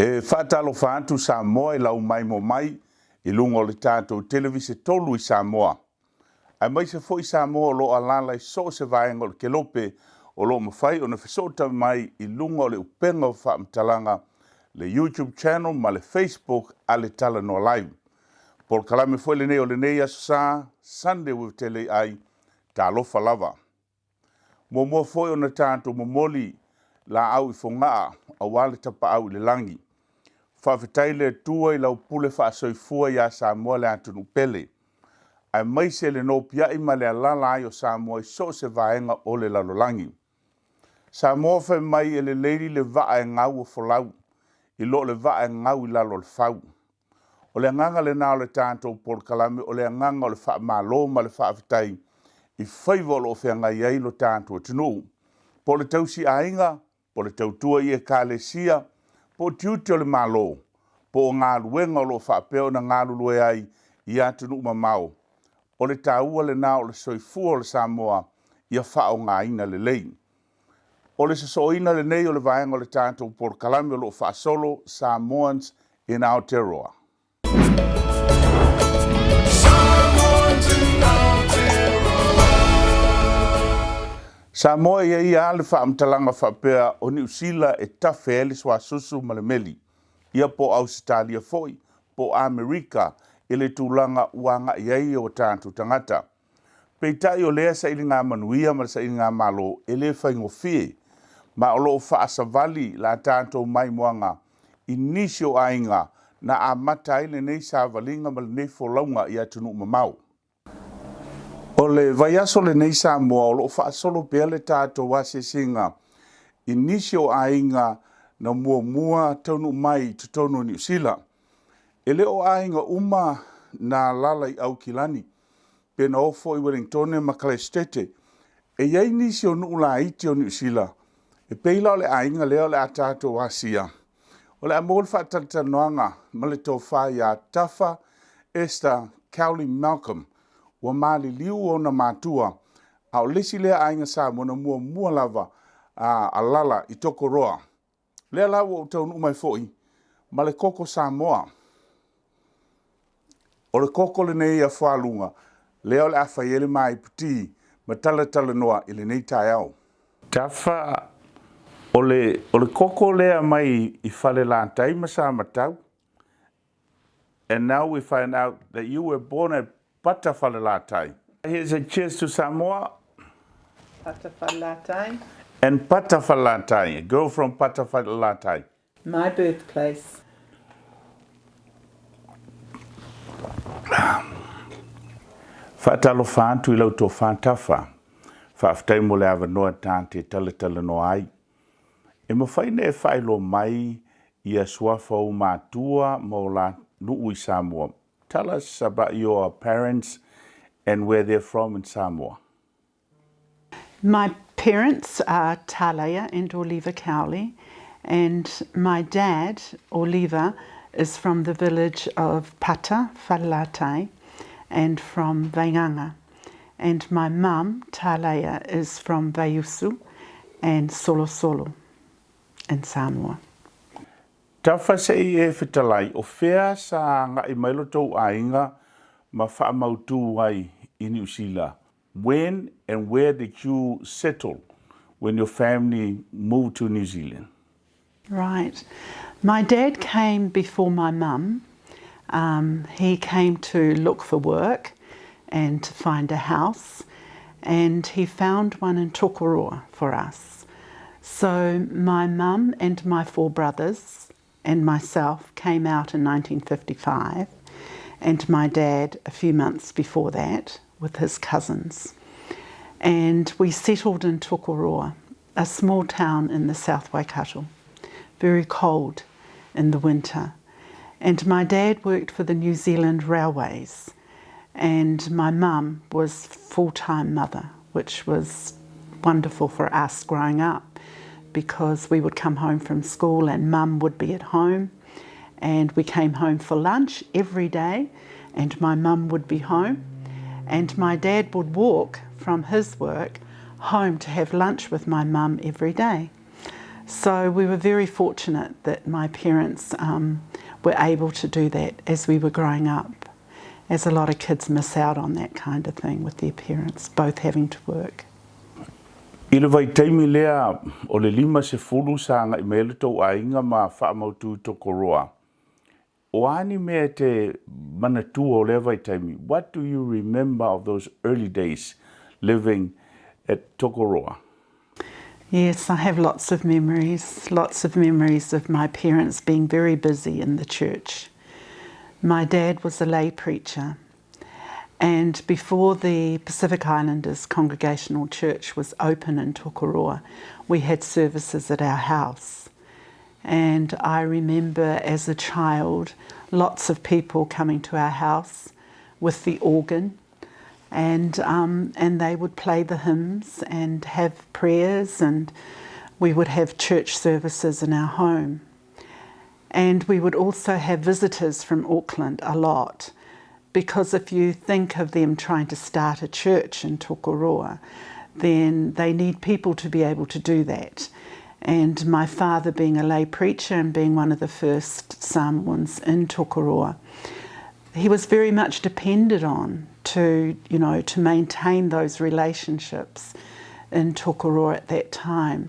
E whaatalo whaantu Samoa I lau mai mo mai I lunga o le tātou televise tolu I Samoa. Ai mai se fo I Samoa o lo alala I so se vaenga o le kelope o lo mawhai o na whisota mai I lunga o le upenga o whaamtalanga le YouTube channel ma le Facebook a le tala no live. Por kalame foi le nei o le nei asa Sunday with tele ai ta lofa lava. Mo mo foi o na tātou momoli la au I fongaa a wale tapa au le langi. Whawhetai le tua I lau pule whaasoifua ia Samoa le atunu pele. Ai mai se le no pia I ma le alala ai o Samoa I so se vaenga o le lalolangi. Samoa whai mai e le leiri le vaa e ngau o folau. I lo le vaa e ngau I lalo le fau. O le anganga le nao le tātou por kalame o le anganga o le wha malo ma le whawhetai. I whaivolo o whianga iei lo tātou tunu. Po le tausi ainga, po le tautua I e kālesia, po tiuti o le malo, po o ngā luenga o lo whapeo na ngā lulue ai I atunu mamau. O le tāua le nā o le soifua o le Samoa I a whao ngā ina le lei. O le sasoina le nei o le vaenga o le tātou por kalame o lo whaasolo Samoans in Aotearoa. Samoa ia le whaamtalanga whapea o New Zealand e tawhe ele swa susu malemeli. Ia po Australia foi, po Amerika ele tūlanga uanga iei o tātou tangata. Peitai o lea sa ili ngā manuia ma sa ili ngā malo ele whaingofie. Ma o lo whaasavali la tātou mai moanga inisio ainga na a mata ile nei sa valinga ma le nei folaunga ia tunu mamau. O le vaiaso le nei Samoa o lo whaasolo pea le tātou wase singa inisio ainga na mua taunu mai tutonu New Zealand. E leo ainga uma na lalai au kilani pe na ofo I Wellington ma Christchurch. E iei nisi o nuu la iti o New Zealand. E peila o le ainga leo le a tātou wasia. O le amol whaatatanoanga ma le tō whai a Tafa Esther Cowley Malcolm wa mali liu o na mātua a o lesi lea ainga sa mona mua lava a lala I toko roa. Lea lawa o taunu umai foi ma le koko Samoa. O le koko le nei a whalunga lea o le awhaiele mai puti ma tala noa I le nei tai au. Tafa o le koko lea mai I whale lantai ma sa matau. And now we find out that you were born at Patawhalalatai. Here's a cheers to Samoa. Patawhalalatai. And Patawhalalatai, a girl from Patawhalalatai. My birthplace. Whaatalo whaantu I lau tō whaantawa. Whaaftai mo le awa noa tāte tala no ai. E mawhaine e whailo mai I a suafa o mātua mo la nuu I Samoa. Tell us about your parents and where they're from in Samoa. My parents are Tāleia and Oliva Cowley, and my dad, Oliva, is from the village of Patawhalalatai and from Vainganga. And my mum, Tāleia, is from Vaiusu and Solosolo in Samoa. Tawha se I e whitalai, o whea sa ngā I mailo tau ainga ma whaamautu ai I New Zealand. When and where did you settle when your family moved to New Zealand? Right. My dad came before my mum. He came to look for work and to find a house, and he found one in Tokoroa for us. So my mum and my 4 brothers and myself came out in 1955, and my dad a few months before that with his cousins. And we settled in Tokoroa, a small town in the South Waikato, very cold in the winter. And my dad worked for the New Zealand Railways, and my mum was full-time mother, which was wonderful for us growing up, because we would come home from school and mum would be at home, and we came home for lunch every day and my mum would be home, and my dad would walk from his work home to have lunch with my mum every day. So we were very fortunate that my parents were able to do that as we were growing up, as a lot of kids miss out on that kind of thing with their parents, both having to work. I le vai taimi lea o le 5 sanga I mele tau ainga ma whaamautu tokoroa. O ani mea te manatu o le vai taimi, what do you remember of those early days living at Tokoroa? Yes, I have lots of memories of my parents being very busy in the church. My dad was a lay preacher, and before the Pacific Islanders Congregational Church was open in Tokoroa, we had services at our house. And I remember as a child, lots of people coming to our house with the organ, and they would play the hymns and have prayers, and we would have church services in our home. And we would also have visitors from Auckland a lot, because if you think of them trying to start a church in Tokoroa, then they need people to be able to do that. And my father, being a lay preacher and being one of the first Samoans in Tokoroa, he was very much depended on to maintain those relationships in Tokoroa at that time.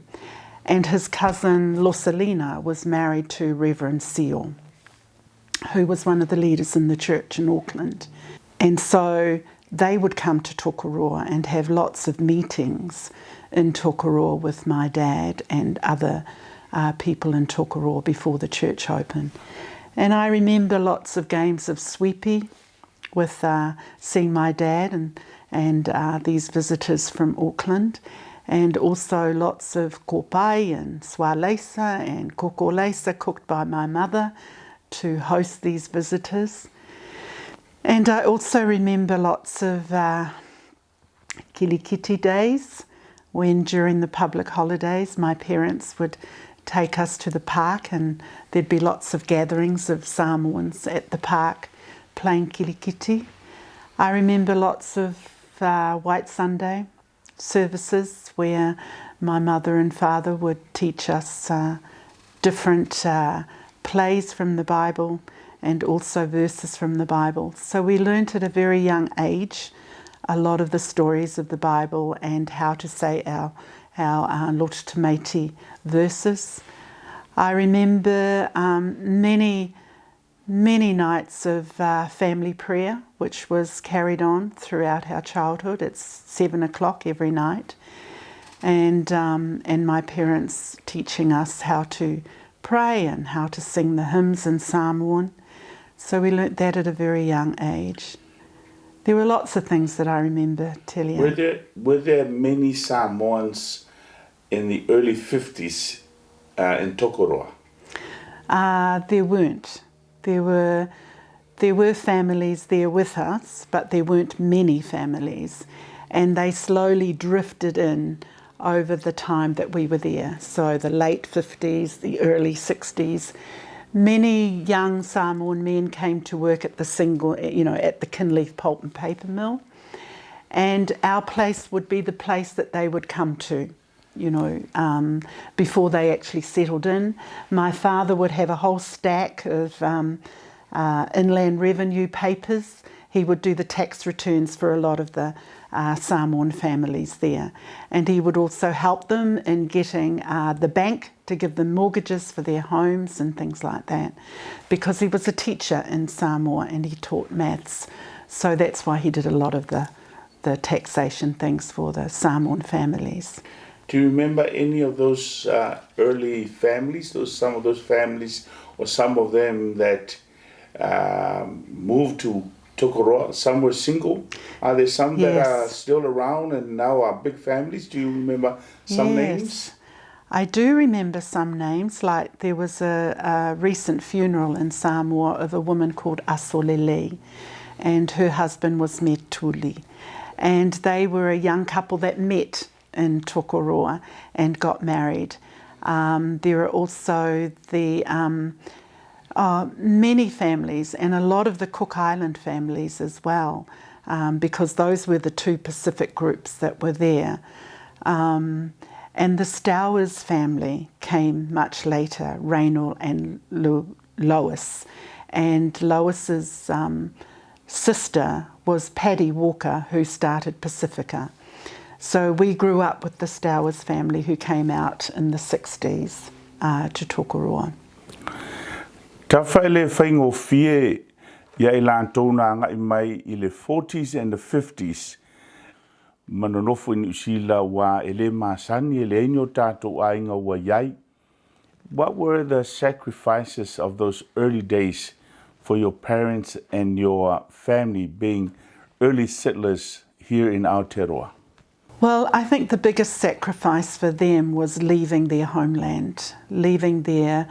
And his cousin Losalina was married to Reverend Seal, who was one of the leaders in the church in Auckland. And so they would come to Tokoroa and have lots of meetings in Tokoroa with my dad and other people in Tokoroa before the church opened. And I remember lots of games of sweepy with seeing my dad and these visitors from Auckland, and also lots of kopai and swalesa and kokolesa cooked by my mother to host these visitors. And I also remember lots of kilikiti days, when during the public holidays my parents would take us to the park, and there'd be lots of gatherings of Samoans at the park playing kilikiti. I remember lots of White Sunday services where my mother and father would teach us different plays from the Bible and also verses from the Bible. So we learnt at a very young age a lot of the stories of the Bible and how to say our Lord Tamati verses. I remember many nights of family prayer, which was carried on throughout our childhood. It's 7 o'clock every night, and my parents teaching us how to pray and how to sing the hymns in Samoan. So we learnt that at a very young age. There were lots of things that I remember, Telia. Were there many Samoans in the early 50s in Tokoroa? There weren't. There were families there with us, but there weren't many families. And they slowly drifted in over the time that we were there. So the late 50s, the early 60s. Many young Samoan men came to work at the Kinleaf Pulp and Paper Mill, and our place would be the place that they would come to, before they actually settled in. My father would have a whole stack of Inland Revenue papers. He would do the tax returns for a lot of the Samoan families there, and he would also help them in getting the bank to give them mortgages for their homes and things like that, because he was a teacher in Samoa and he taught maths, so that's why he did a lot of the taxation things for the Samoan families. Do you remember any of those early families, some of those families, or some of them that moved to Tokoroa? Some were single. Are there some Yes. that are still around and now are big families? Do you remember some names? I do remember some names, like there was a recent funeral in Samoa of a woman called Asolele, and her husband was Metuli. And they were a young couple that met in Tokoroa and got married. There are also the many families, and a lot of the Cook Island families as well, because those were the two Pacific groups that were there. And the Stowers family came much later, Raynor and Lois. And Lois's sister was Paddy Walker, who started Pacifica. So we grew up with the Stowers family who came out in the 60s to Tokoroa. Ta whaile whaingo fie ia I lātou nā ngai mai I le 40s and the 50s. Manonofo I New Zealand wa ele masani ele inyo tātou ainga wa iai. What were the sacrifices of those early days for your parents and your family being early settlers here in Aotearoa? Well, I think the biggest sacrifice for them was leaving their homeland, leaving their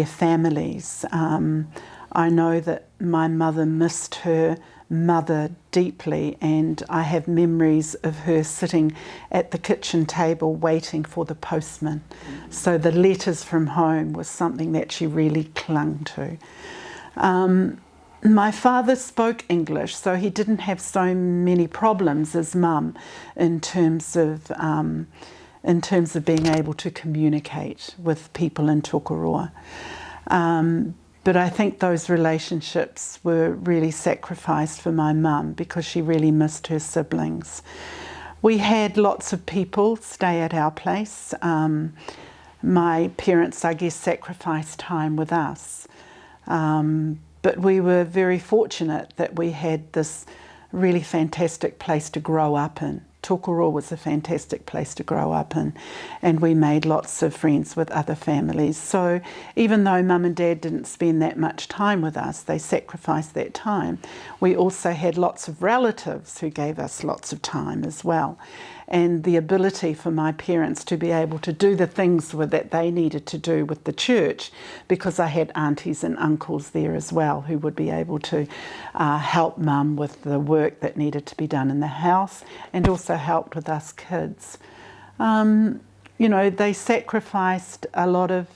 families. I know that my mother missed her mother deeply, and I have memories of her sitting at the kitchen table waiting for the postman. So the letters from home was something that she really clung to. My father spoke English, so he didn't have so many problems as Mum in terms of being able to communicate with people in Tokoroa. But I think those relationships were really sacrificed for my mum because she really missed her siblings. We had lots of people stay at our place. My parents, I guess, sacrificed time with us. But we were very fortunate that we had this really fantastic place to grow up in. Tokoroa was a fantastic place to grow up in, and we made lots of friends with other families. So even though Mum and Dad didn't spend that much time with us, they sacrificed that time. We also had lots of relatives who gave us lots of time as well. And the ability for my parents to be able to do the things that they needed to do with the church, because I had aunties and uncles there as well who would be able to help Mum with the work that needed to be done in the house, and also helped with us kids. You know, they sacrificed a lot of...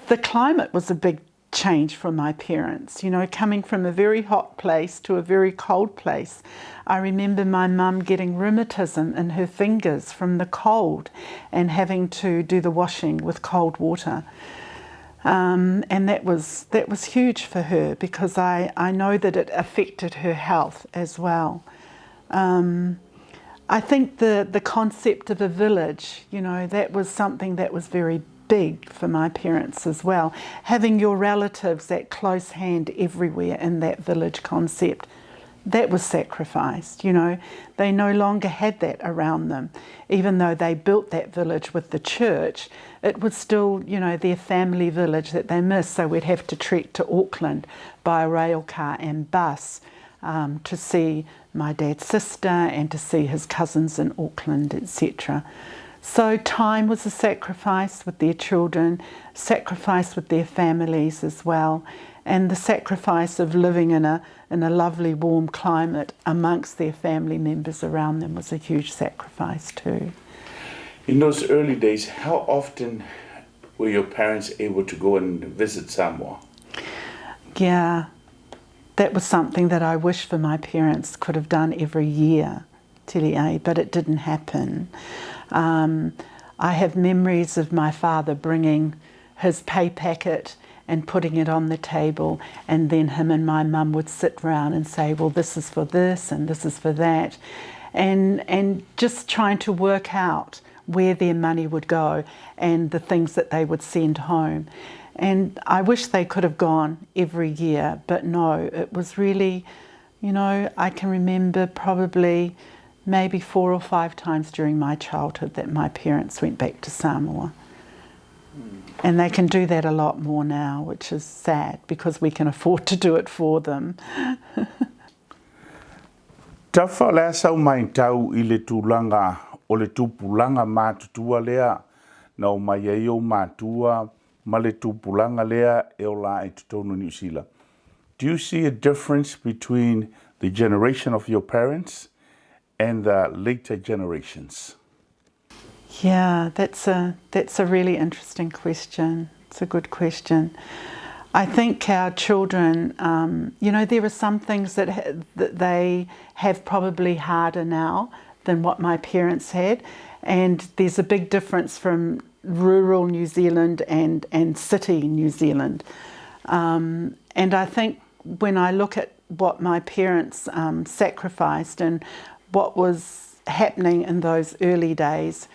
the climate was a big change for my parents, you know, coming from a very hot place to a very cold place. I remember my mum getting rheumatism in her fingers from the cold and having to do the washing with cold water. And that was huge for her, because I know that it affected her health as well. I think the concept of a village, you know, that was something that was very big for my parents as well. Having your relatives at close hand everywhere in that village concept, that was sacrificed, you know. They no longer had that around them. Even though they built that village with the church, it was still, you know, their family village that they missed. So we'd have to trek to Auckland by a rail car and bus to see my dad's sister and to see his cousins in Auckland, etc. So time was a sacrifice with their children, sacrifice with their families as well, and the sacrifice of living in a lovely warm climate amongst their family members around them was a huge sacrifice too. In those early days, how often were your parents able to go and visit Samoa? Yeah, that was something that I wish for my parents could have done every year, but it didn't happen. I have memories of my father bringing his pay packet and putting it on the table, and then him and my mum would sit round and say, well, this is for this and this is for that, and just trying to work out where their money would go and the things that they would send home. And I wish they could have gone every year, but no, it was really, you know, I can remember probably maybe 4 or 5 times during my childhood that my parents went back to Samoa. And they can do that a lot more now, which is sad, because we can afford to do it for them. Tawha lea sau mai tau I le tūlanga o le tūpulanga mātutua lea, na o mai e o mātua ma le tūpulanga lea e o la e tutonu New Zealand. Do you see a difference between the generation of your parents and the later generations? Yeah, that's a really interesting question. It's a good question. I think our children, you know, there are some things that they have probably harder now than what my parents had, And there's a big difference from rural New Zealand and city New Zealand. And I think when I look at what my parents sacrificed and what was happening in those early days,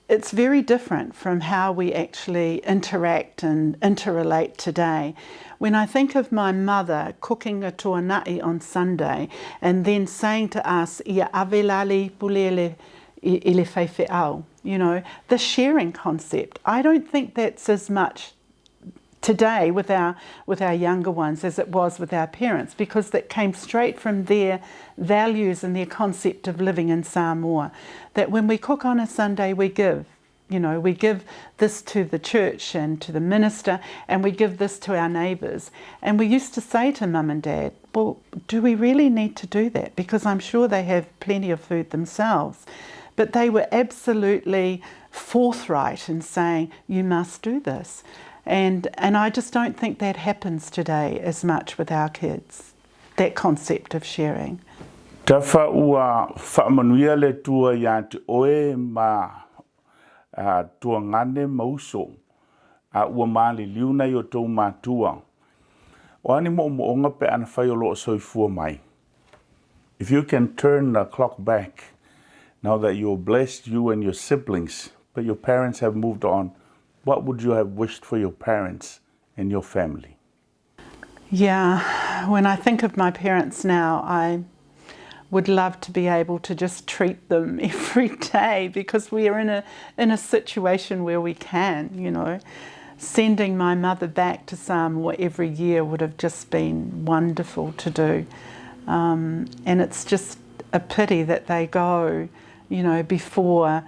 it's very different from how we actually interact and interrelate today. When I think of my mother cooking a tuana'i on Sunday and then saying to us, ia avelali pulele ile whaiwheau, you know, the sharing concept, I don't think that's as much today with our younger ones as it was with our parents, because that came straight from their values and their concept of living in Samoa. That when we cook on a Sunday, we give. You know, we give this to the church and to the minister, and we give this to our neighbours. And we used to say to Mum and Dad, well, do we really need to do that? Because I'm sure they have plenty of food themselves. But they were absolutely forthright in saying, you must do this. And I just don't think that happens today as much with our kids, that concept of sharing. Tafa ua whaamanuia le tua ia te oe ma tua ngane mauso a ua maali liuna i o tau mātua. O ani mo onga pe ana whai o loo soifua mai. If you can turn the clock back, now that you're blessed, you and your siblings, but your parents have moved on, what would you have wished for your parents and your family? Yeah, when I think of my parents now, I would love to be able to just treat them every day, because we are in a situation where we can, you know. Sending my mother back to Samoa every year would have just been wonderful to do. And it's just a pity that they go, you know, before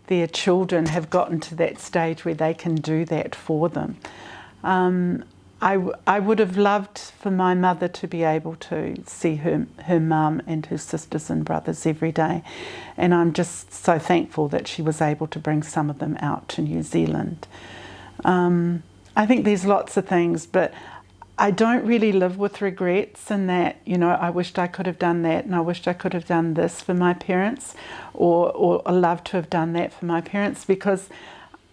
their children have gotten to that stage where they can do that for them. I would have loved for my mother to be able to see her mum and her sisters and brothers every day. And I'm just so thankful that she was able to bring some of them out to New Zealand. I think there's lots of things, but I don't really live with regrets in that, you know, I wished I could have done that and I wished I could have done this for my parents, or loved to have done that for my parents, because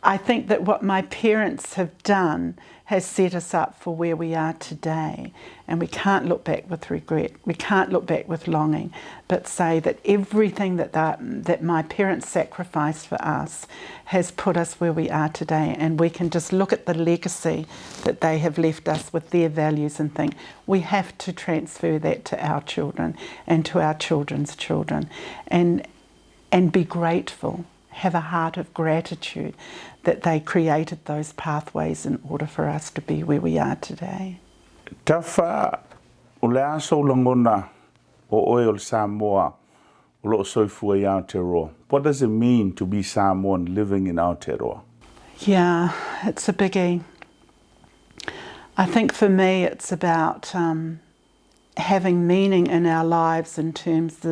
I think that what my parents have done has set us up for where we are today. And we can't look back with regret. We can't look back with longing, but say that everything that my parents sacrificed for us has put us where we are today. And we can just look at the legacy that they have left us with their values and think, we have to transfer that to our children and to our children's children, and be grateful. Have a heart of gratitude that they created those pathways in order for us to be where we are today. Tafa o le aso langona o oe o Samoa o loo soifua i Aotearoa. What does it mean to be Samoan living in Aotearoa? Yeah, it's a biggie. I think for me it's about having meaning in our lives in terms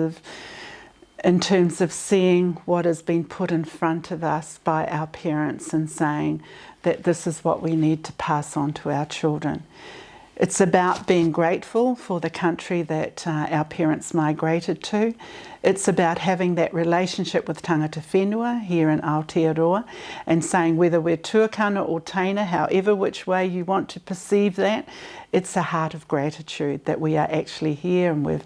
of seeing what has been put in front of us by our parents and saying that this is what we need to pass on to our children. It's about being grateful for the country that our parents migrated to. It's about having that relationship with tangata whenua here in Aotearoa and saying whether we're tuakana or teina, however which way you want to perceive that, it's a heart of gratitude that we are actually here and we've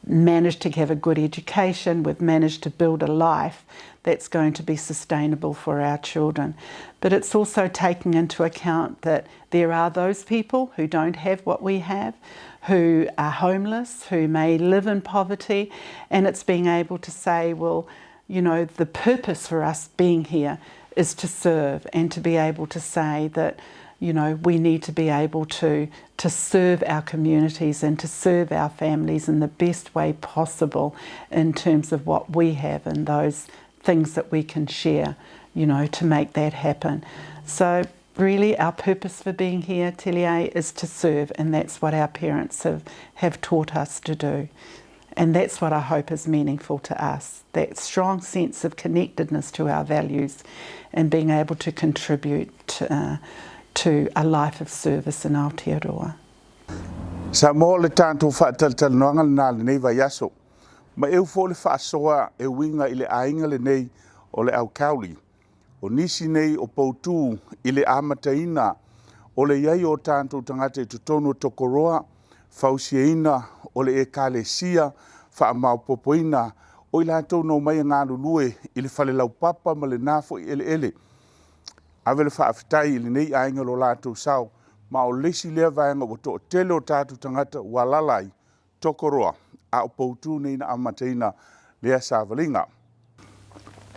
managed to have a good education, we've managed to build a life that's going to be sustainable for our children. But it's also taking into account that there are those people who don't have what we have, who are homeless, who may live in poverty, and it's being able to say, well, you know, the purpose for us being here is to serve, and to be able to say that, you know, we need to be able to serve our communities and to serve our families in the best way possible in terms of what we have and those things that we can share, you know, to make that happen. So really our purpose for being here, Telia, is to serve, and that's what our parents have taught us to do. And that's what I hope is meaningful to us, that strong sense of connectedness to our values and being able to contribute to a life of service in Aotearoa. Samoa le tātou whaatalanoanga le nā le nei vai aso. Ma eu fō le whaasoa e winga i le ainga le nei o le au kauli. O nisi nei o poutu i le amataina o le iai o tātou tangata i tutonu tokoroa, fausieina o le ekalesia, whaamaupopoina o i lātou no mai ngā lulue i le whale lau papa ma le nafo i ele. Awele whaafitai i le nei ainga lo lātou sao, ma o lesi lea vaenga o to tele o tātou tangata walalai tokoroa a o poutu nei na amataina lea sāwalinga.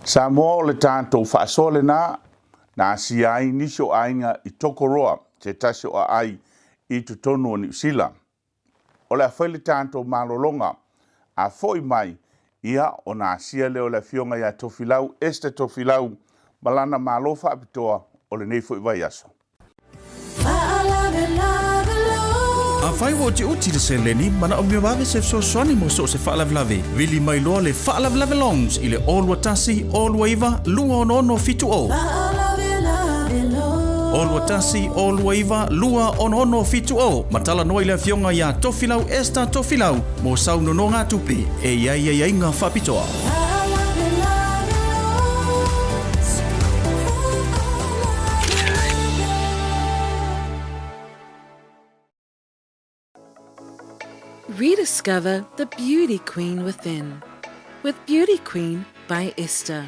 Samoa o le tātou whaasole na si ai niso ainga i tokoroa te tasi o ai i tutonu o New Zealand. O le awhaile tātou malolonga a foi mai ia o na asia leo le fionga ia tofilau este tofilau malana malofa apitoa o le nei foi vai aso. A fai wo te uti de se leni mana o miwawe se so swani mo so se whaalavlave. Vili mai loa le whaalavlave longs i le all watasi, all waiva, lua o no fitu o. All watasi, all waiva, lua o no fitu o. Matala noa i le fionga ia tofilau esta tofilau mo sau no ngā tupe e iai ngā whapitoa. Rediscover the beauty queen within with Beauty Queen by Esther.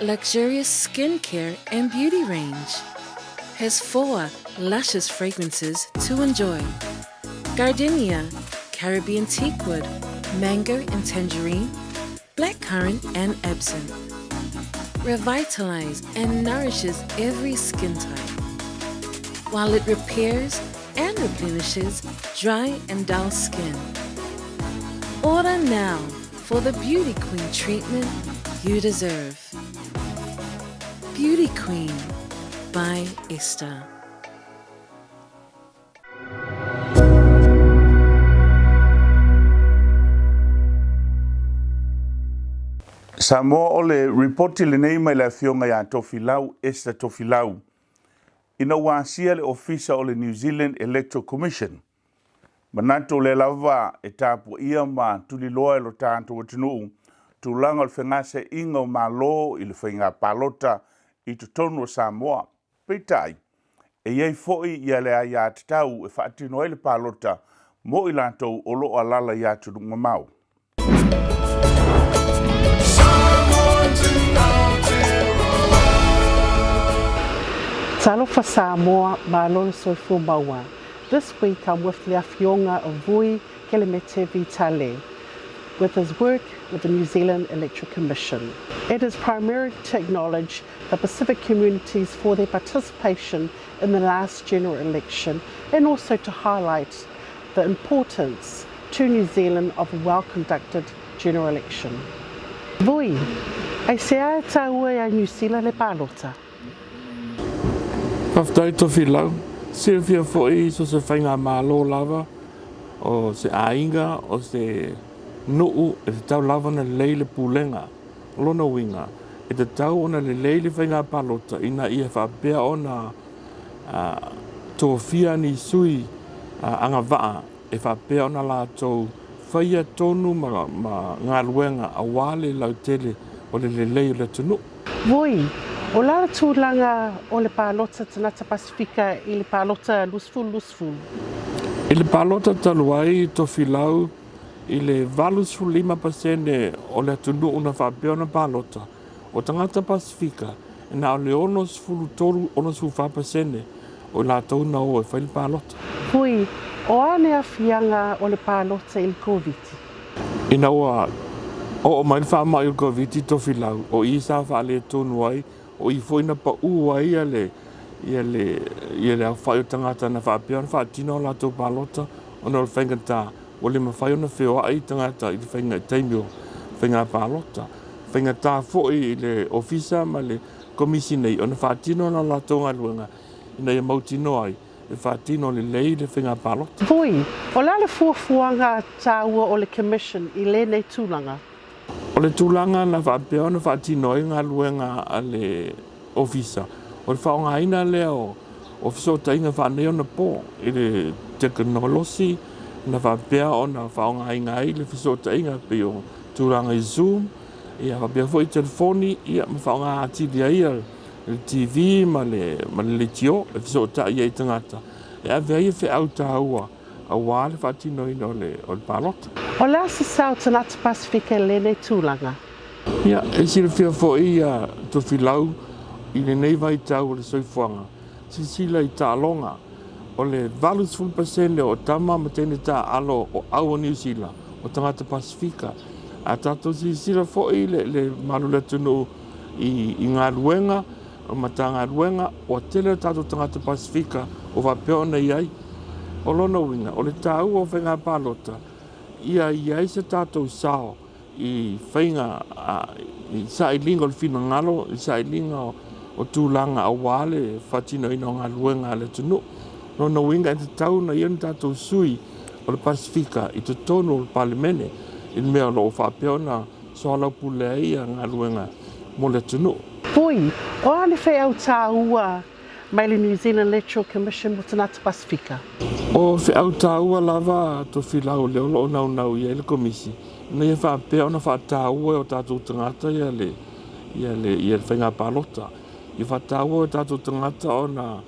Luxurious skincare and beauty range. Has 4 luscious fragrances to enjoy. Gardenia, Caribbean teakwood, mango and tangerine, blackcurrant and absinthe. Revitalizes and nourishes every skin type, while it repairs and replenishes dry and dull skin. Order now for the Beauty Queen treatment you deserve. Beauty Queen by Esther. Samoa o le reporti le nei mai la fionga ia tofilau esta tofilau. Ina wasia le ofisa o le New Zealand Electoral Commission. Manato le lava e tapu ia ma tuli loa lo tanto watinu tulanga le fengase inga o malo i le whainga palota i tutonu o Samoa. Peitai, e iei foi ia le aia atitau e whaatino e le palota mo i lantou o lo alala ia tudunga mau. Talofa Samoa malolo soifo maua. This week I'm with Lea Fionga of Vui Kelemete Vitale with his work with the New Zealand Electoral Commission. It is primarily to acknowledge the Pacific communities for their participation in the last general election and also to highlight the importance to New Zealand of a well-conducted general election. Vui, ai se a taua a New Zealand le palota? Paftai tofi lau, Silvia foi so se whainga malo lava, o se ainga, o se nuu, e te tau lava na leile pulenga, lona winga, e te tau ona le leile whainga palota, ina ia whapea ona tōwhia ni sui anga waa, e whapea ona la tō whaia tonu ma ngā ruenga a wale lau tele o le leile le tunu. Voi, o lara tūlanga o le palota tanata Pasifika i le palota lusful. I le palota taluai tofi lau i le 25% o le tunu una whapea ona palota o tangata Pasifika e na o le 4% o la tauna o e whaile palota. Voi, o ane a fianga o le palota i le COVID? Ina o mai wha il COVID tofi lau o i sa whaale tonu ai o i foina pa ua ia le au whai o tangata na whapea na whaatino la tō palota o na whaingata o le mawhai o na whio ai tangata i le whainga teimio whainga palota. Whaingata fo i le ofisa ma le komisinei o na whaatino na la tō ngaruanga ina ia mautino ai le whaatino le lei le whainga palota. Voi, o la le fuafuanga tāua o le commission i le nei tūlanga? O le tūlanga na whapea na whaatino i ngā luenga a le ofisa. O le whaongaina leo o fisotainga whanei ona pō i le teknolosi na whapea o na whaongainga i le fisotainga pe o tūlanga i Zoom Ia ka bia foi telefoni ia ma fa nga atili ia le TV ma le tio e so ta ia tangata. Ia vei fe au ta ua a wale fa tino ina o le palota. O lea se SWT Pasifika lene tūlanga. Ia e sila fia foi ia to filau i le nei vai tau le soifuanga. Sila i ta longa o le 20% o tama ma tene ta alo o au New Zealand o tangata Pasifika. A tato sila foi le malula tunu i ngā ruenga o mata ngā ruenga o tele tato tangata Pasifika o wapeo na iai o lona winga o le tau o whenga palota ia se tato sao i whenga i sa i linga o le fina ngalo i sa i linga o tūlanga a wale whatino ina o ngā ruenga le tunu lona winga e te tau na ian tato sui o le Pasifika i te tono o le palimene i mea lo o whapeo na soalau pulea ia ngā ruenga mo le tunu. Pui, o ale whai au tā ua mai le New Zealand Electoral Commission mo Tanata Pasifika? O whai au tā ua lava to whilau leo lo nau i ele komisi. Na ia whapea ona wha tā ua o tātou tangata ia le whainga palota. I wha tā ua o tātou tangata o na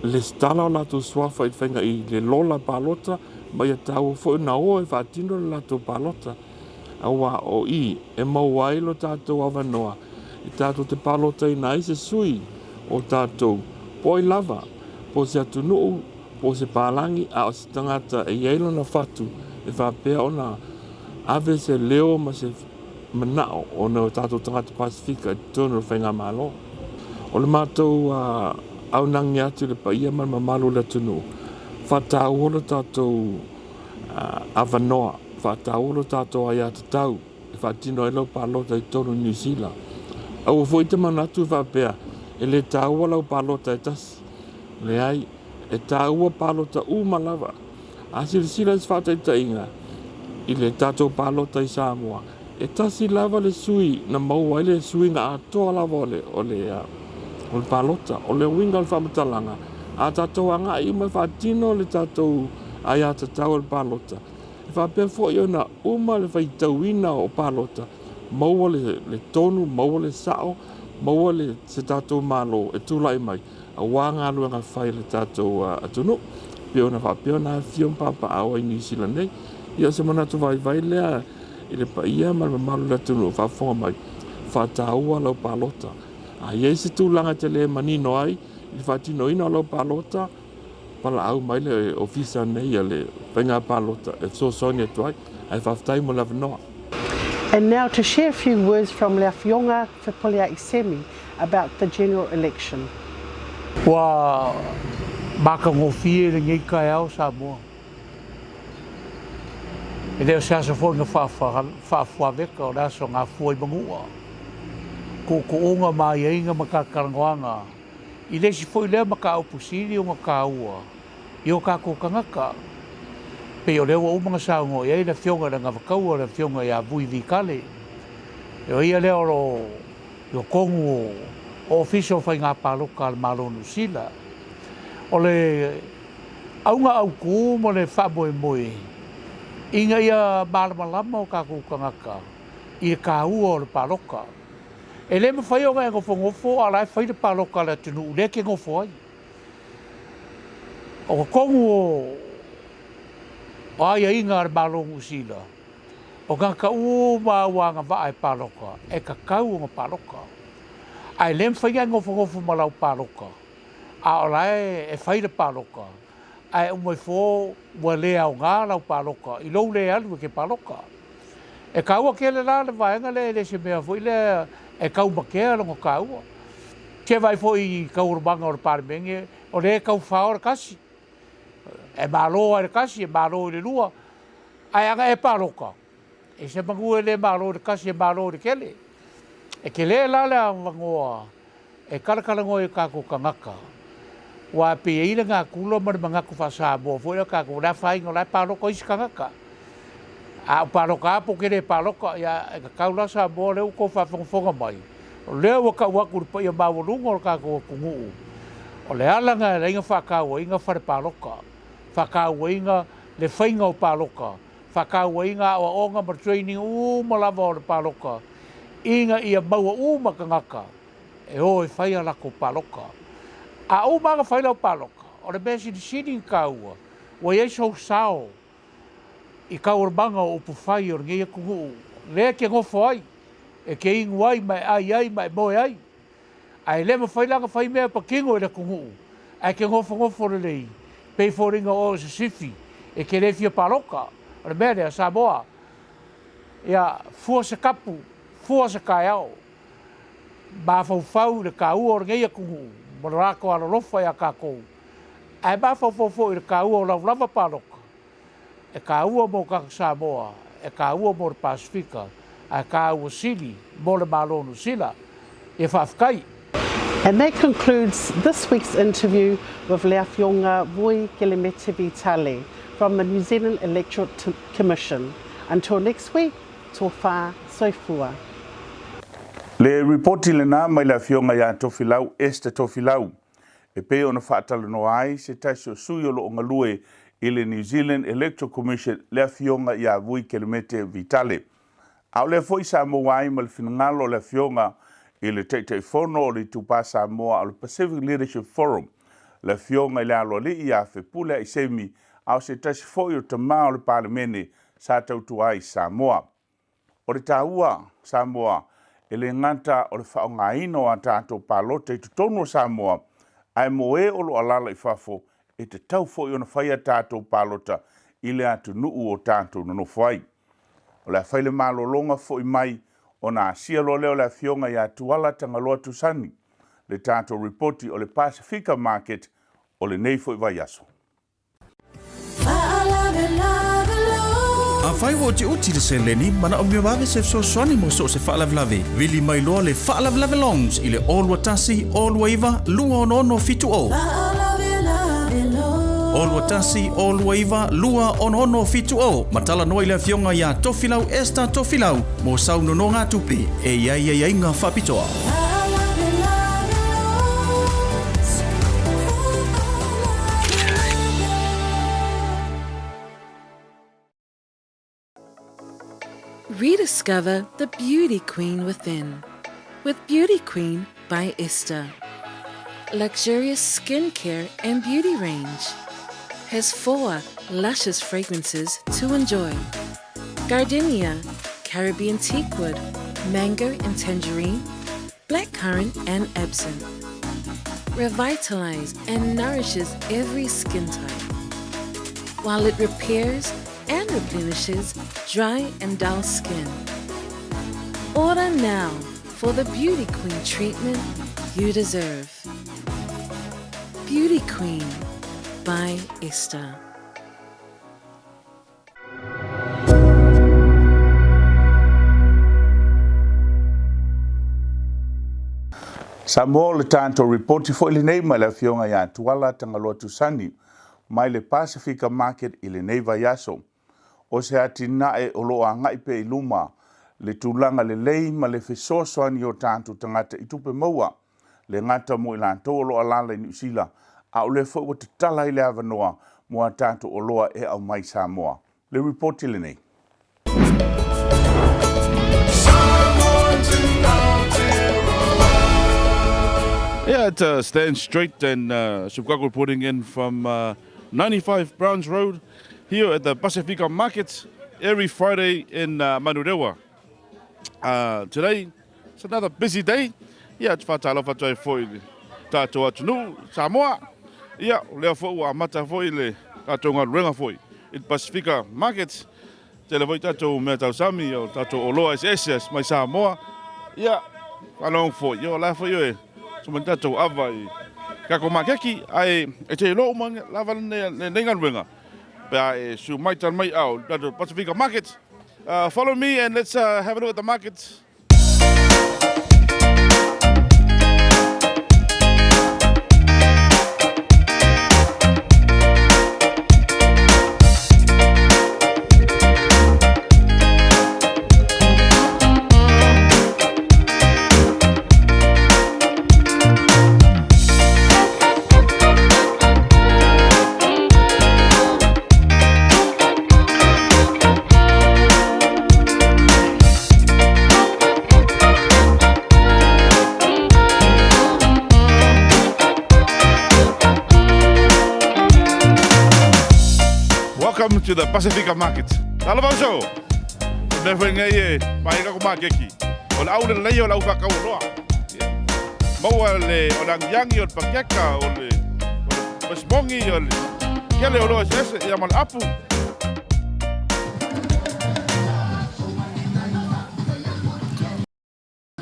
le stala o lātou swafa i whainga i le lola palota ma ia tā ua fo na o e whaatino le lātou palota. Awa o i e mauai lo tātou awanoa. I tātou te palota i nai se sui o tātou poi lava, po se atunuu, po se pālangi, a o se tangata e ieilo na whatu, e whapea o na ave se leo ma se manao o na tātou tangata Pasifika i tonu o whainga malo. O le mātou au nangi atu le pa ia man mamalu le tunuu. Whatau o le tātou awanoa, whatau o le tātou ai atu tau, e whatino e lau palota i tonu New Zealand. Au foi te manatu whapea, e le tāua lau palota e tasi. Le ai, e tāua palota umalawa. A sila sfata i tainga, i le tātou palota i Samoa. E tasi lava le sui, na maua le sui nga atoa lava o le palota, o le winga le whamatalanga. A tātou anga i mai whatino le tātou ai ata tau le palota. E whapea fo i ona uma le whaitauina o palota. Maua le tonu, maua le sao, maua le se tātou malo e tūlai mai. A wāngā luanga whai le tātou atunu. Pio na whapeo na whion papa awa i New Zealand nei. Ia se manatu vai lea i le pa ia ma malu le atunu whafonga mai. Whataua lau palota. A iei se tūlanga te le manino ai, i whatino ina lau palota, pala au mai le ofisa nei a le whainga palota. E so sonia tuai, ai whaftai mo la vanoa. And now to share a few words from Lea Fionga Whipolia Isemi about the general election. Wa baka ngofie le ngai kai au Samoa. E leo se asa fo nga wha veka o raso ngā fuai mangua. Ko onga mai einga makakarangoanga. I lesi fo i lea maka au pusiri o ngā ua. I o kako kangaka. Pe o leo o mga saungo i le fionga na ngawakaua le fionga i a vui vikale. E o ia leo o kongu o ofisio whai ngā pāloka al malonu sila. O le aunga au kū mo le whamoe moe. Inga ia malamalama o kako kangaka. I le kāua o le pāloka. E le ma whai o ngai ngofo a lai whai le pāloka le tunu uleke ngofo ai. O kongu o ai inga ar malongu sila. O ngaka ma wanga wa ai paloka. E ka kau ngā paloka. Ai lem whainga ngofo malau paloka. A o lai e whaire paloka. Ai umoi fō ua lea o ngā lau paloka. I lou lea alu ke paloka. E kaua ke le la le vaenga le se mea fo i le e kau makea longo kaua. Ke vai fo i kaurumanga o le parimenge. O le kau whaora kasi. E malo ai kasi, e malo i le lua, ai anga e paloka. E se mangu e le malo i kasi, e malo i kele. E ke le lale a wangoa, e kalakalangoa i kako kangaka. Wa pe e ila ngā kula mani mangaku whasa mua, fo ila kako la whainga lai paloka isi kangaka. A paloka apo ke le paloka, e ka kaula sa mua leo ko whafonga mai. O leo waka waku ripa ia mawalunga o kako kungu. O le alanga e inga whakaua, inga whare paloka. Whakauinga le whainga o pāloka, whakaua inga o onga ma training malava o le paloka. Inga ia maua makangaka. E o e whaia lako paloka. A manga whaila o paloka. O le mesi di sini kaua. Wa iei sau sao. I kaua manga o puwhai o ngia kungu. Lea ke ngofo ai. E ke ingu ai mai ai mai moe ai. Ai le ma whailanga whai mea pa kingo e le kungu. Ai ke ngofo le lei. Pei fōringa o se sifi. E ke le fia paloka. O le mea lea Samoa. Ia fua se kapu. Fua se kai au. Ba fau le ka ua o ngia kungu. Morako ala lofa ia kako. Ai ba fau i le ka ua o lava paloka. E ka ua mo ka Samoa. E ka ua mo le Pasifika. Ai ka ua sili mo le malonu sila. E whafkai. And that concludes this week's interview with Lea Fionga Voi Kelemete Vitale from the New Zealand Electoral Commission. Until next week, tō whā soifua. Le reporti le nā mai Lea Fionga ia tofilau este tofilau. E pe ona whaatalo no ai se taisi o sui o lo ngalue i le New Zealand Electoral Commission Lea Fionga ia Voi Kelemete Vitale. Au le foi sa mo ai mal finangalo Lea Fionga i le teitei fono o le tupa Samoa o le Pacific Leadership Forum. Lea Fionga i le alo li ia whepule i semi au se taisi foi o tamā o le parlemene sa tautua i Samoa. O le tāua Samoa e le nganta o le whaongaino a tātou palote i tutonu o Samoa ai mo e o lo alala i whafo e te tau foi o na whaia tātou palota i le atu nuu o tātou no whai. O le whaile malolonga foi mai o na asia lo leo Lea Fionga ia tuala tangaloa tusani le tātou reporti o le Pasifika Market o le nei foi vai aso. A whai wo te uti le se leni, mana o miwawe se so swani mo so se whaalavlave. Vili mai loa le whaalavlave longs i le all watasi, all waiva, lua ono fitu o. All watasi, all waiva, lua ono fitu o. Matala noa i Lea Fionga ia tofilau esta tofilau. Mo sau no ngā tupi, e iai ngā whapitoa. Rediscover the beauty queen within with Beauty Queen by Esther. Luxurious skincare and beauty range. Has 4 luscious fragrances to enjoy. Gardenia, Caribbean teakwood, mango and tangerine, blackcurrant and absinthe. Revitalizes and nourishes every skin type, while it repairs and replenishes dry and dull skin. Order now for the Beauty Queen treatment you deserve. Beauty Queen by Esther. Samoa le tātou reporti fo i le nei mai Lea Fionga ia tuala tangaloa tusani mai le Pasifika Market i le nei vai aso. O se ati nae o loa ngai pe i luma le tūlanga le lei ma le fesoasoani o tātou tangata i tupe maua le ngata mo i lantou o loa lala i New Zealand a o le fo o te tala i le avanoa mo a tātou o loa e au mai Samoa. Le reporti le nei. Yeah, it stands straight and Chicago reporting in from 95 Browns Road here at the Pasifika Market every Friday in Manurewa. Today, it's another busy day. Yeah, it's whatalo whatoi foi tātou atunu, Samoa. Yeah, lea fo ua mata foi le tātou ngā ruenga foi. It Pasifika Market, te le voi tātou mea tau sami o tātou oloa SS mai Samoa. Yeah, along foi, yo la foi yo e. So man tātou awa i kako makeki ai e te loo manga lava ne nenga ruenga. Pea e su maitan mai au tātou Pasifika Market. Follow me and let's have a look at the market. Welcome to the Pacifica Market. Talabaso. Never ngay mai ka kumakeki. O la au le o la ufa ka uloa. Mau le o lang yang yo pakeka o le besmongi o le. Kele o lo ese ya mal apu.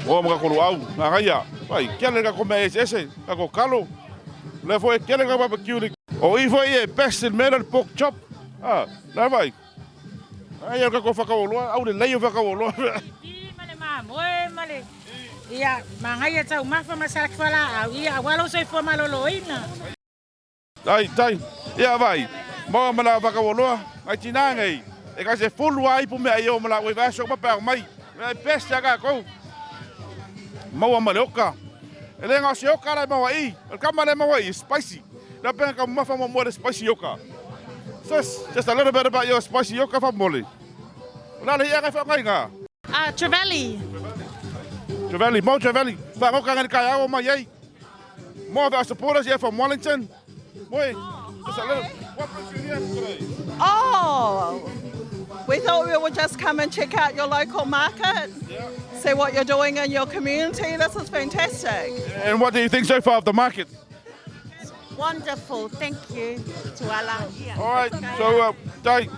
O mga kolo au, ngaya. Pai, kele ka kome ese, ka ko kalo. Le foi kele ka barbecue. O i foi best in melon pork chop. Ah, la vai. Ai ka ko whakawoloa, au le lei o whakawoloa. I male ma, moe male. Ia, mangaya tau mafa masak wala au ia walo soi fo maloloina. Tai, ia vai. Mo mala whakawoloa, ai tina ngai. E ka se fulu ai pu me ai o mala we vaso ma pa mai. Me best ya ka ko. Mo male oka. Ele nga se oka la mo ai. El kamale mo ai spicy. La pena ka mafa mo mo spicy oka. Just a little bit about your spicy yoka for Molly. Lala ia ka whakai ngā? Trevally. Trevally, Mo Trevally. Whakoka ngani kai au mai ei. More of our supporters here from Wellington. Boy, just a little. What brings you here today? Oh, we thought we would just come and check out your local market. Yeah. See what you're doing in your community. This is fantastic. And what do you think so far of the market? Wonderful, thank you. Tuala. All right, so Dai,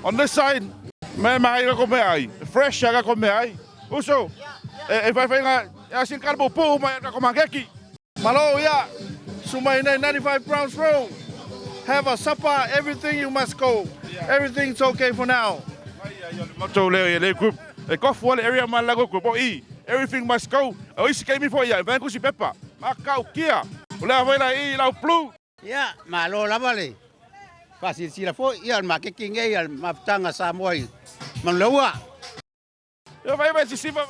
on this side, me mai ka ko me ai. Fresh ka ko me ai. Uso. E vai nga sin kalbo pu mai ka ko mangeki. Malo ya. Sumai 95 Browns Road. Have a supper, everything you must go. Everything's okay for now. Moto le group. E ko full area man lago group. Everything must go. O isi kai mi fo ya, van ku si pepa. Makau kia. Ula vai la I lau plu. Ya, malo lama le. Fasil sila fo ial makiking ial maftanga sa moi. Manglawa. Ya vai si sifa.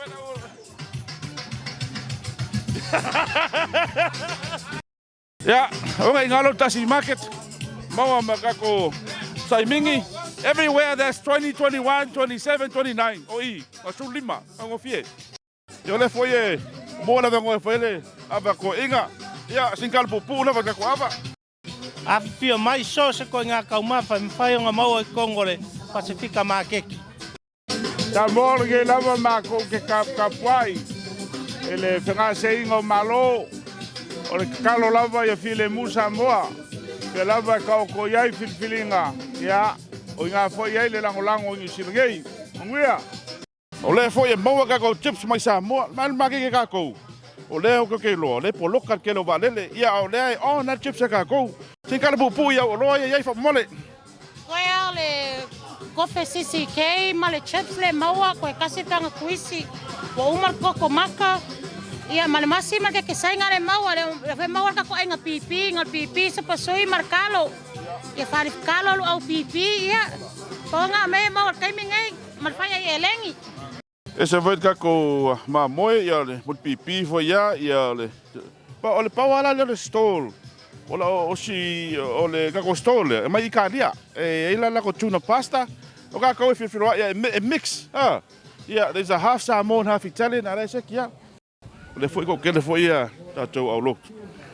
Ya, okay, ngalo tasi market. Mau makako saimingi. Everywhere there's 20, 21, 27, 29. Oi, masu lima. Ang fie. Yo le foi bola vengo foi aba ko inga. Ya, singkal pupu na vaga ko aba. Afia mai so se ko nga ka ma fa mfai nga mau Kongole Pacifica Market. Ta morge lava mako ke kapuai. Ele fenga seingo malo. O le kalo lava ya file musa moa. Ke lava ka ko yai filfilinga. Ya, o nga foi yai le langolango ni silgei. Nguia. O le foi mo ka ko chips mai sa mo. Mal maki ka ko. O leo ko ke lo le poloka ke lo valele ia o le o na chips ka ko sin kala pupu ia o lo ia fa mole Koea le kofe sisi kei male chips le maua koe kasi tanga kuisi. Wa umar koko maka. Ia male masi male ke sainga le maua le maua ka ko inga pipi ngal pipi sa pasoi markalo. Ia farif kalo au pipi ia. Tonga me maua kai mingai malfaya elengi. ese voit ka ko ma moe ia le mut pipi fo ia le pa o le pa wala le stol o la o si o le ka ko stol e mai ka dia e ila la ko tuna pasta o ka ko filo ia mix yeah there's a half Samoan half Italian ara se kia o le foi ko ke le foi ia ta to au look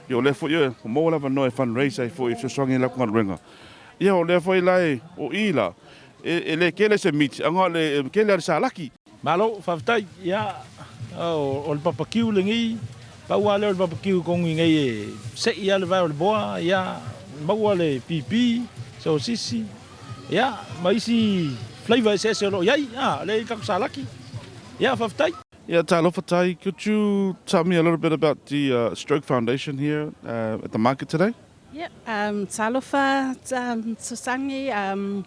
yo le foi ia mo la va no fundraiser foi so songi la ko ringa ia o le foi lai o ila e le kele se mit anga le kele sa laki Malo faftai ya. O le papakiu lengi. Paua le papakiu kongi ngai se ia le vai o le boa ya. Maua le pipi, so sisi. Ya, maisi flavor se lo yai. Le ka salaki. Ya faftai. Yeah, Talo Fatai, could you tell me a little bit about the Stroke Foundation here at the market today? Yep, Talofa, Susangi.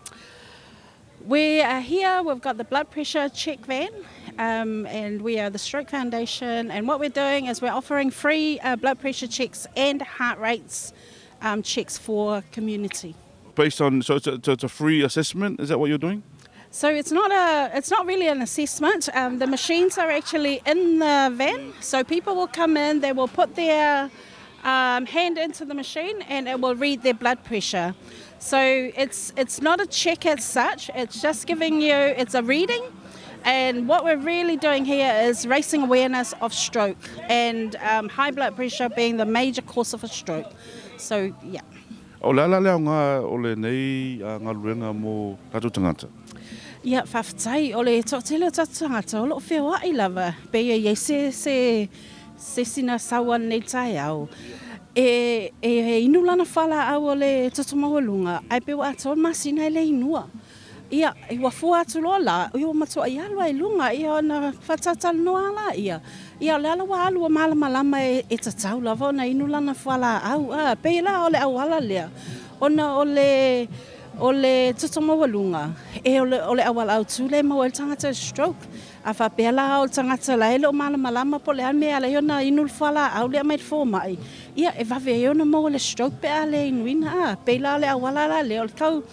We are here, we've got the blood pressure check van, and we are the Stroke Foundation, and what we're doing is we're offering free blood pressure checks and heart rates checks for community. Based on, so it's a free assessment, is that what you're doing? So it's not really an assessment. The machines are actually in the van, so people will come in, they will put their hand into the machine and it will read their blood pressure. So it's not a check as such, it's just giving you, it's a reading. And what we're really doing here is raising awareness of stroke and high blood pressure being the major cause of a stroke. So, yeah. O le ala lea ngā o le nei ngā luenga mō kato tangata. Ia, whawhatai, o le tōtele o tatu tangata, o lo whio ai lava. Pea iei se sina sawa nei tai au. E inu lana whala au o le totomawalunga, ai pe wa ato masina le inua. Ia, i wafua atu loa la, i o matua i alua i lunga, ia o na whatatal noa la ia. Ia le ala wa alua malama e tatau lava, na inu lana whala au. Pe la o le au ala lea. Ona o le totomawalunga, o le awala au tu le mau el tangata stroke. A whapea la o tangata la ele o malama po le ame ala iona inu whala au le amai fō mai. Ia, e wawe iona mau le stroke pe a le inuina. Pe la le awala la le o le tau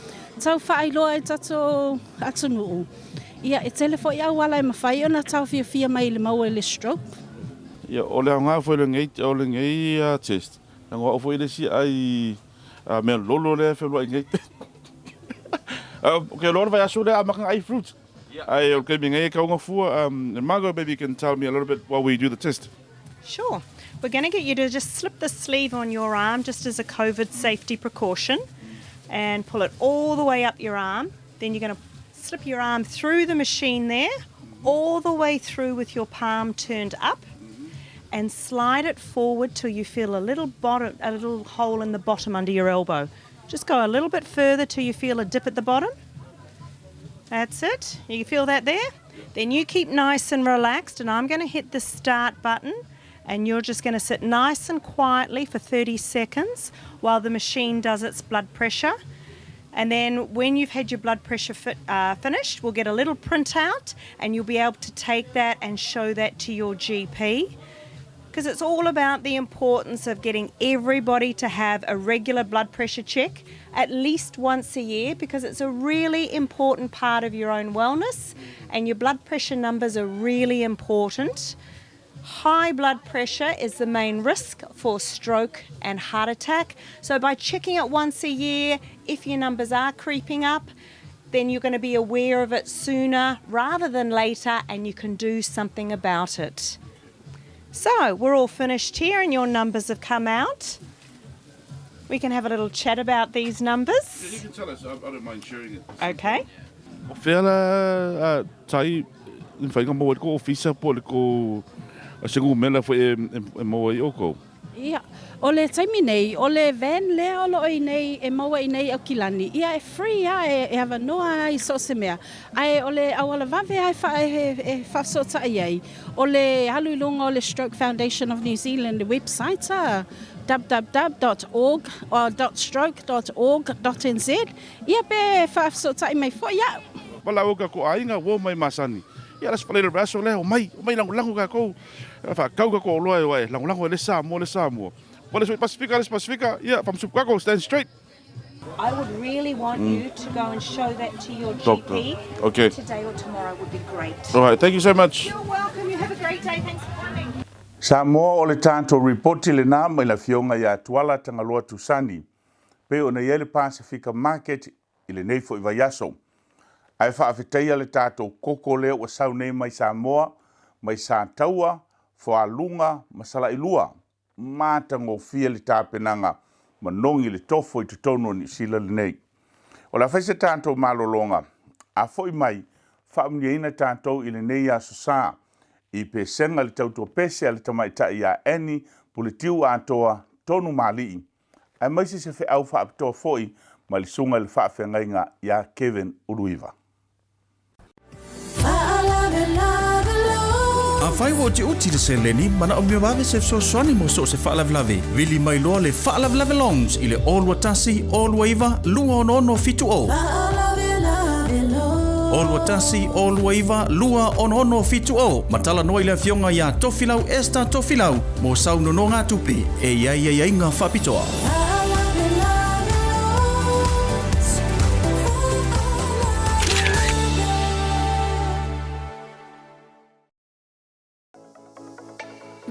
whaailoa e tato atunuu. Ia, e telefo i awala e mawhai ona tau fia mai le mau e le stroke. Ia, o le au ngā fwoi le ngei test. Nā ngā o fwoi le si ai mea lolo le whelua i ngei. Okay, a lot of us are making eye fruit. I okay, being kaunga fua. Margot, maybe you can tell me a little bit while we do the test. Sure. We're going to get you to just slip the sleeve on your arm just as a COVID safety precaution and pull it all the way up your arm. Then you're going to slip your arm through the machine there, all the way through with your palm turned up and slide it forward till you feel a little hole in the bottom under your elbow. Just go a little bit further till you feel a dip at the bottom. That's it. You feel that there? Then you keep nice and relaxed, and I'm going to hit the start button, and you're just going to sit nice and quietly for 30 seconds while the machine does its blood pressure. And then when you've had your blood pressure finished, we'll get a little printout, and you'll be able to take that and show that to your GP. Because it's all about the importance of getting everybody to have a regular blood pressure check at least once a year, because it's a really important part of your own wellness, and your blood pressure numbers are really important. High blood pressure is the main risk for stroke and heart attack. So by checking it once a year, if your numbers are creeping up, then you're going to be aware of it sooner rather than later, and you can do something about it. So we're all finished here and your numbers have come out. We can have a little chat about these numbers. Yeah, you can tell us. I don't mind sharing it. Okay. O whiala tai whainga mo ko ofisa po le ko singu mela fo e mo i oko. Ia, o le taimi nei, o le van lea o loi nei e maua i nei au kilani. Ia e free e hawa noa i so se mea. Ai o le awala vave ai whasota ai. O le halulunga o le Stroke Foundation of New Zealand website www.org or .stroke.org.nz. Ia pe whasota i mai fo, ia. Wala o ka ko ainga wo mai masani. Ia las palele braso le o mai langu ka ko. Fa kau ka ko loe wai langu le Samoa. Well, let's Pacifica. Yeah, from Chicago, stand straight. I would really want you to go and show that to your Doctor. GP. Okay. Today or tomorrow would be great. All right, thank you so much. You're welcome. You have a great day. Thanks for coming. Samoa o le tanto reporti le nā mai la fionga ia tuala tangaloa tusani. Pe o na iele Pacifica Market i le neifo i vaiaso. Ai whaafeteia le tātou koko leo o sau nei mai Samoa, mai sa taua, whaalunga, masala ilua. Mātango fia le tāpenanga, manongi le tofo i tutono ni sila le nei. O la whaise tātou malolonga, a foi mai, whaamnia ina tātou i le nei a sosa, i pe senga le tautua pese a le tamaita i a eni, politiu a toa tonu malii. Ai maisi se fe au whaapitoa foi, ma li sunga le whaafengainga i a Kevin Uruiva. A whai o te uti le se leni, mana o miwave se so swani mo so se whaalavlave. Vili mai loa le whaalavlave longs i le olua tasi, olua iwa, lua ono fitu o. Olua tasi, olua iwa, lua ono fitu o. Matala noa i le fionga ia tofilau esta tofilau, mo sau nono ngā tupe, e ia ngā whapitoa.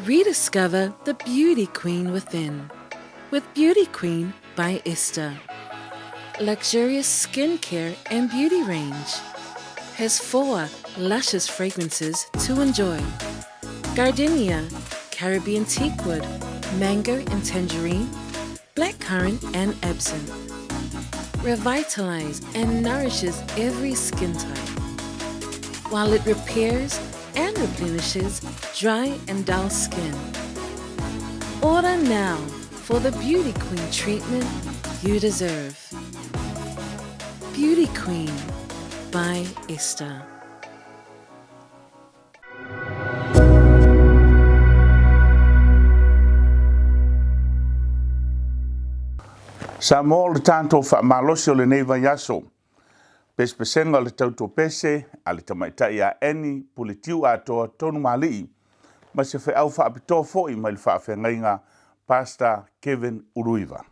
Rediscover the beauty queen within with Beauty Queen by Esther. Luxurious skincare and beauty range. Has 4 luscious fragrances to enjoy. Gardenia, Caribbean teakwood, mango and tangerine, blackcurrant and absinthe. Revitalize and nourishes every skin type, while it repairs and replenishes dry and dull skin. Order now for the Beauty Queen treatment you deserve. Beauty Queen by Esther. Sa mo le tanto fa malosi o le nei vai aso. Pespesenga le tauto pese, a le tamaitai a eni, politiu a toa tonu malii, ma se fe au fa apito foi mai le fa afengainga Pastor Kevin Uruiva.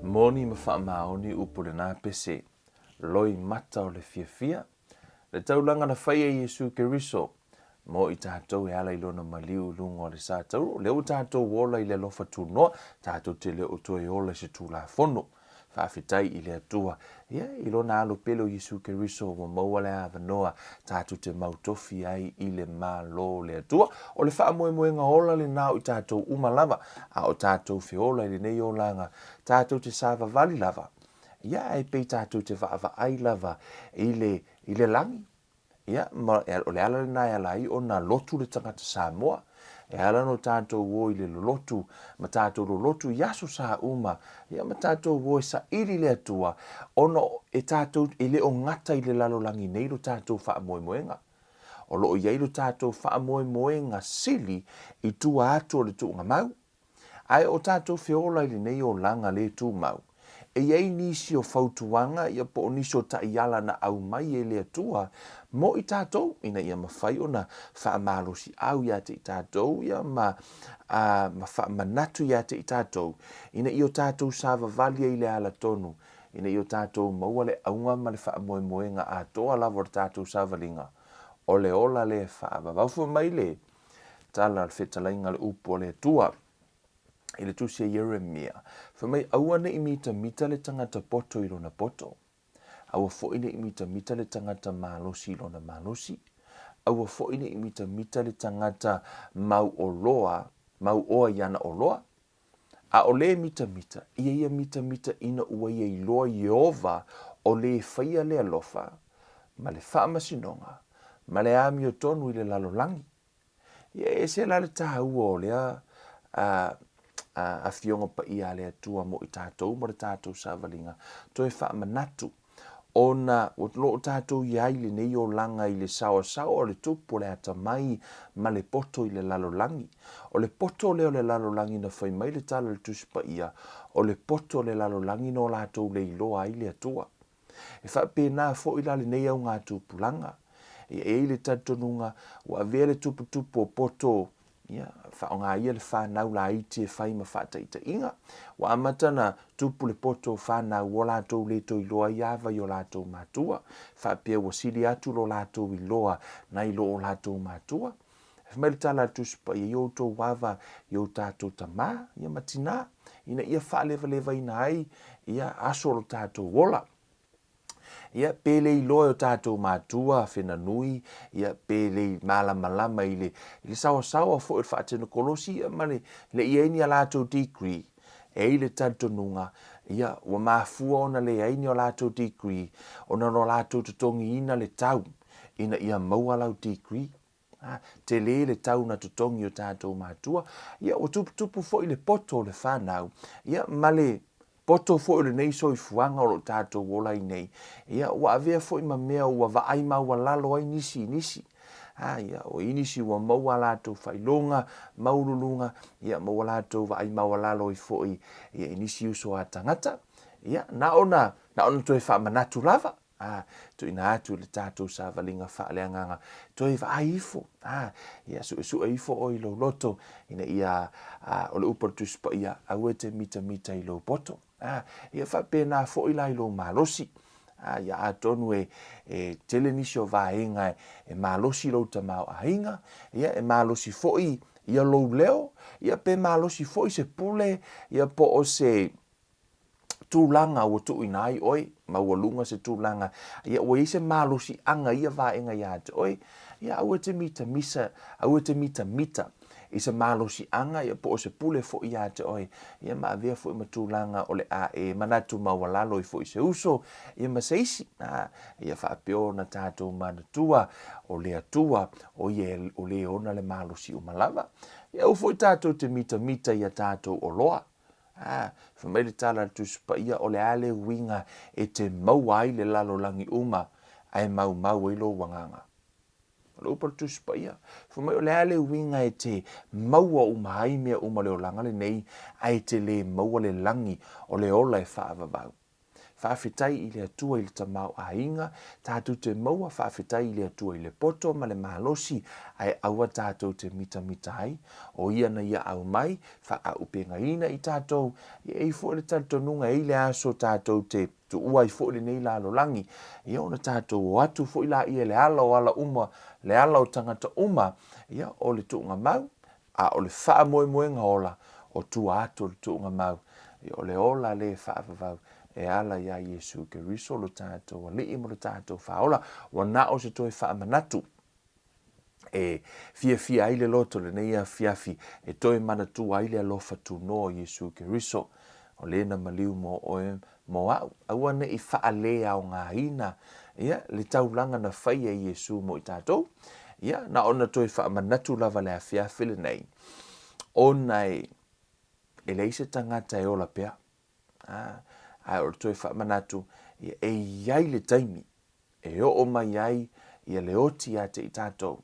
Moni ma whaamaoni upo le nā pese, loi mata o le fia, le taulanga na whaia Yesu Keriso, mo i tātou e ala ilona maliu lungo le sātou, leo tātou wola i le lofa tūnoa, tātou te leo toi ola se tū la fono. whawhitai i le atua. Ia, i lona alo pelo Yesu Keriso wa maua le awanoa tātou te mautofi ai i le malo le atua. O le wha moe moe ngā ola le nao i tātou umalava, a o tātou whiola i le nei o langa, tātou te sāva vali lava. Ia, e pei tātou te whaava ai lava i le langi. Ia, o le ala le nai ala i o nā lotu le tangata Samoa. E ala no tātou wo i le lotu, ma tātou lo lotu yaso sa uma, ia ma tātou wo sa iri le atua, ono e tātou e le o ngata i le lalolangi nei lo tātou wha moe moenga. O lo o iei lo tātou wha moe moenga sili i tua atu o le tu mau. Ai o tātou whiola i le nei o langa le tu mau. E iei nisi o fautuanga, ia po o nisi o taiala na au mai e le atua, mo i tātou, ina ia mawhai o na wha amalosi au ia te i tātou, ia ma wha manatu ia te i tātou, ina i o tātou sāva valia i le ala tonu, ina i o tātou maua le aunga ma le wha moe moenga a toa lava o tātou sāva linga, o le ola le wha wawfu mai le, tala le whetalainga le upo le tua, i le tusia Yeremia. Whamai aua ne i mita le tangata poto i lona poto. Aua fo ine i mita le tangata malosi i lona malosi. Aua fo ine i mita le tangata mau oa iana o loa. A o le mita, ia mita ina ua ia i loa Yehova o le whaia le alofa, ma le wha masinonga, ma le ami o tonu i le lalolangi. Ia e se la le taha ua o lea, a fionga pa ia le atua mo i tātou, mo le tātou sāwalinga. Toi wha manatu. O na, o lo tātou iai le nei o langa i le sawa o le tupu le ata mai ma le poto i le lalolangi. O le poto leo le lalolangi na whai mai le tala le tuspa ia. O le poto le lalolangi no lātou le iloa ai le atua. E wha pēnā fo i la le nei au ngā tupulanga. E le tatonunga, wa vele tupu o poto, ia fa nga ia le fa na la iti fa ma fa ta inga wa amatana tupu le poto fa na wola to le to loa ia va yo la to matua fa pe wo sili atu lo la to loa na i lo la to matua me tala tu spa yo to wava yo ta to tama ia matina ina ia fa leva ina ai ia aso lo ta to wola. Ia pele i loa o tātou mātua whena nui, ia pele i malama i le sawa fo i whaatena kolosi, ia male le ieni a lātou degree, e i le tantonunga, ia wa mafua ona le ieni o lātou degree, ona no lātou tutongi ina le tau, ina ia maua lau degree, te le tau na tutongi o tātou mātua, ia o tupu fo i le poto le whanau, ia male poto fo i le nei so i fuanga o lo tātou wola i nei. Ia, wa avea fo i ma mea ua vaai maua lalo ai nisi. Ia, o inisi ua maua lātou whailonga, maululunga, ia maua lātou vaai maua lalo i fo i inisi uso a tangata. Ia, na ona toi wha manatu lava. Tu ina atu le tātou sa valinga whaaleanganga. Toi vaai ifo. Ia, su ifo o i lo loto. Ina ia, o le upartuspa ia, aue te mita i lo poto. Ia fa pena fo i lai lo malosi. Ia atonu e telenisi o vaenga e malosi lo tamau ainga. Ia e malosi fo i ia lo leo. Ia pe malosi fo i se pule. Ia po o se tūlanga o tu inai oi. Maualunga se tūlanga. Ia o i se malosi anga ia vaenga ia te oi. Ia aue te mita. I se malosi anga ia po o se pule fo ia te oi. Ia ma avea fo i matulanga o le a e manatu mawalalo i fo i se uso. Ia ma seisi. Ia whaapeo na tātou manatua o le atua o le ona le malosi o malava. Ia u fo i tātou te mita ia tātou o loa. Whamele tala tuspa ia o le ale winga e te maua ai le lalolangi uma ai mau i lo wanganga. Lo par tuspa ia. Whamai o le ale winga e te maua umahai mea uma leo langa le nei ai te le maua le langi o le ola e whaavavau. Whaafetai i le atua i le tamau a inga, tātou te maua whaafetai i le atua i le poto ma le mahalosi ai aua tātou te mita ai, o ia na ia au mai, wha upenga ina i tātou, i ei fo le tātou nunga i le aso tātou te tu ua i fo le nei la lolangi, ia ona tātou o atu fo i la ia le ala o ala uma, le ala o tangata uma, ia o le tuunga mau, a o le wha moe moenga ola, o tu atu o le tuunga mau, ia o le ola le whaavavau, e ala ia Iesu Keriso lo tātou alii mo lo tātou whaola, wa na o se toi whaamanatu. E fia aile loto le neia fiafi, e toi manatu aile alofa tu no Iesu Keriso, o lena maliu mo oe mo au, aua ne I whaalea o ngā ina, ia, le taulanga na whaia Iesu mo I tātou, ia, na ona toi whaamanatu lava le a fiafi le nei, o nei, e leise tangata e ola pea, ai o toi whaamanatu, ia e iai le taimi, e o mai iai, ia le oti a te I tātou,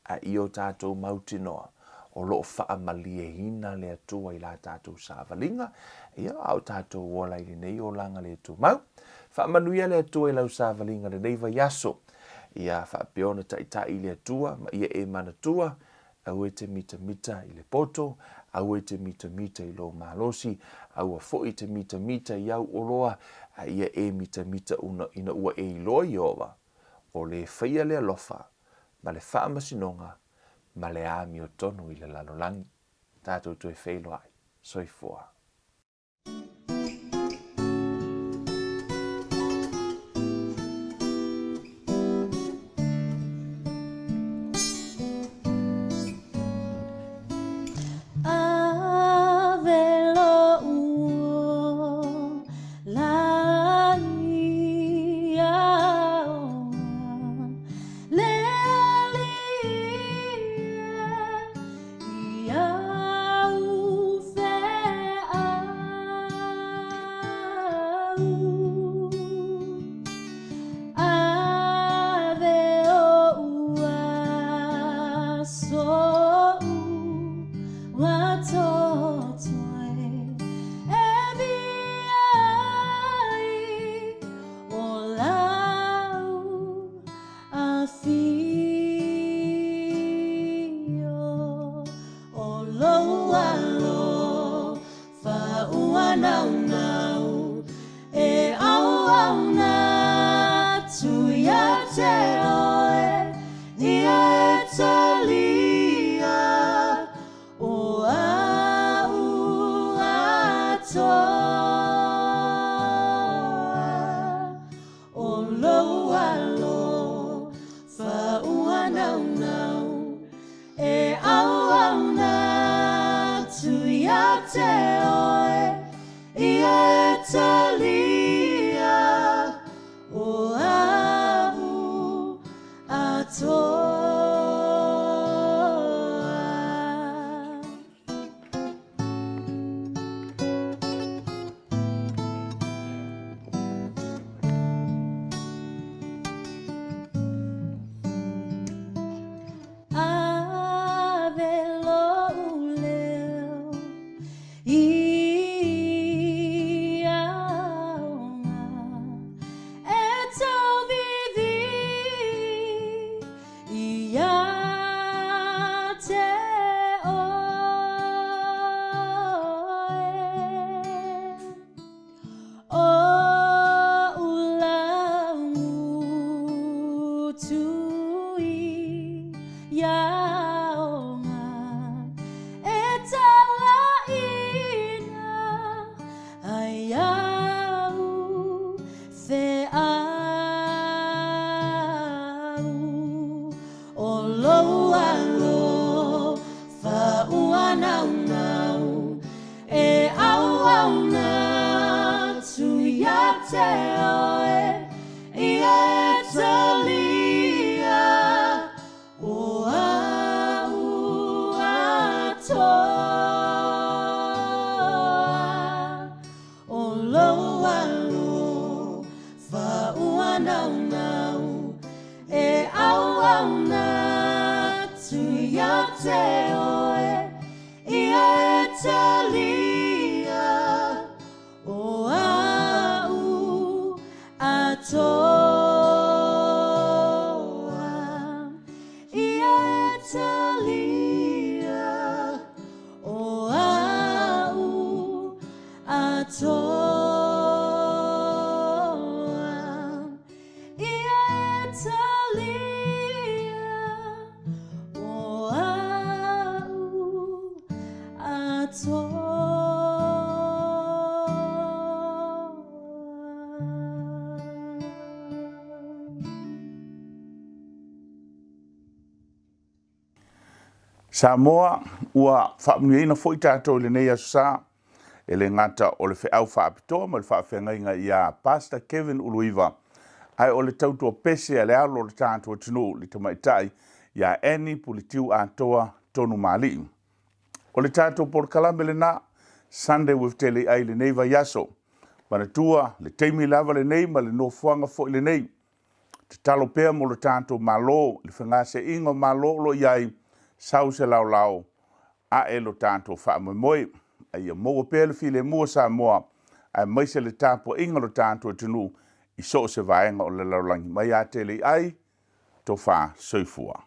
a I o tātou mauti noa, o loo whaamalie hina le atua I la tātou sāwalinga, ia au tātou wola I nei o langa le atu mau, whaamanuia le atua I lau sāwalinga le neiva yaso, ia whaapeona tai le atua, ma ia e manatua, au e te mita I le poto, au e te mita I lo malosi, au a foi te mita I au oloa, a ia e mita una ina ua e ilo I owa, o le whaia le alofa, ma le whaamasinonga, ma le ami o tonu I le lalolangi, tātou tue whailo ai, soifua. Samoa ua whaamnuina fwoi tātou le nei asusa e le ngata o le whiau whaapitoa ma le whaawhengainga i a Pastor Kevin Uluiva ai o le tautua pese a le alo le tātou tunu le tamaitai i a eni pulitiu atoa tonu mali. O le tātou por kalame le na Sunday with Tele ai le nei vai yaso. Mana tua le teimi lava le nei ma le no fuanga fo le nei. Te talo pea mo le tātou malo le whangase ingo malo lo iai sau se lau lau a e lo tātou wha moi a ia moa pēle file mua sa moa a mai se le tāpo ingo lo tātou tunu i so se vaenga o le laulangi mai a tele ai to wha soifua.